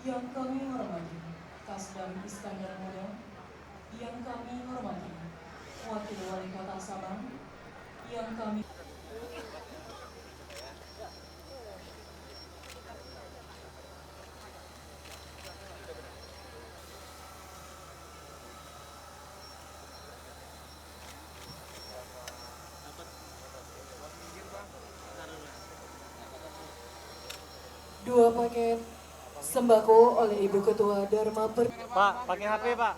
Yang kami hormati Kasdam Iskandar Muda, yang kami hormati Wakil Wali Kota Sabang, yang kami dua paket sembako oleh Ibu Ketua Dharma Pak, pakai HP, Pak.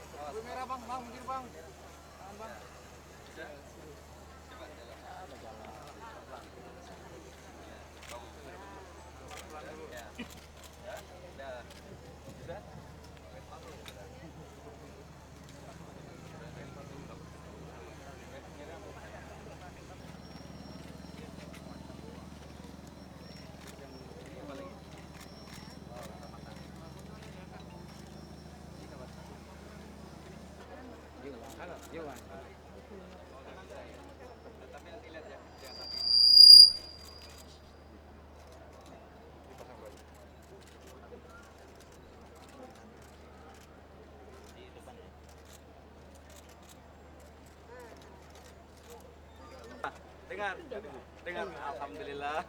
Dengar, alhamdulillah.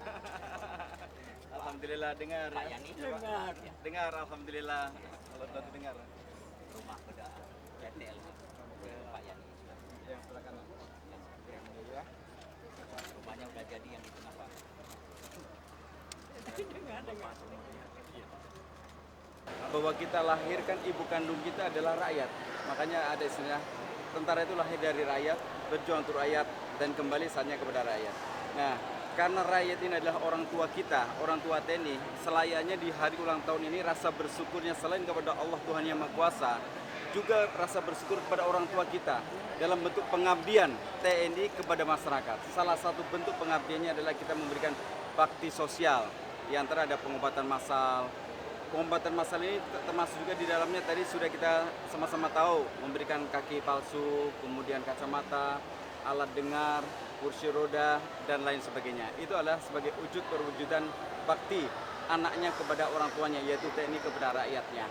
Alhamdulillah dengar. Pak Yani dengar, alhamdulillah. Kalau sudah dengar. Rumah pada RTL Pak Yani. Yang sebelah kanan. Ya. Rumahnya udah jadi yang itu kenapa? Bahwa kita lahirkan ibu kandung kita adalah rakyat. Makanya ada istilah tentara itu lahir dari rakyat, berjuang untuk rakyat dan kembali saatnya kepada rakyat. Nah, karena rakyat ini adalah orang tua kita, orang tua TNI, selayaknya di hari ulang tahun ini rasa bersyukurnya selain kepada Allah Tuhan Yang Maha Kuasa, juga rasa bersyukur kepada orang tua kita dalam bentuk pengabdian TNI kepada masyarakat. Salah satu bentuk pengabdiannya adalah kita memberikan bakti sosial, di antara ada pengobatan massal. Pengobatan massal ini termasuk juga di dalamnya tadi sudah kita sama-sama tahu, memberikan kaki palsu, kemudian kacamata, alat dengar, kursi roda, dan lain sebagainya. Itu adalah sebagai wujud perwujudan bakti anaknya kepada orang tuanya, yaitu TNI kepada rakyatnya.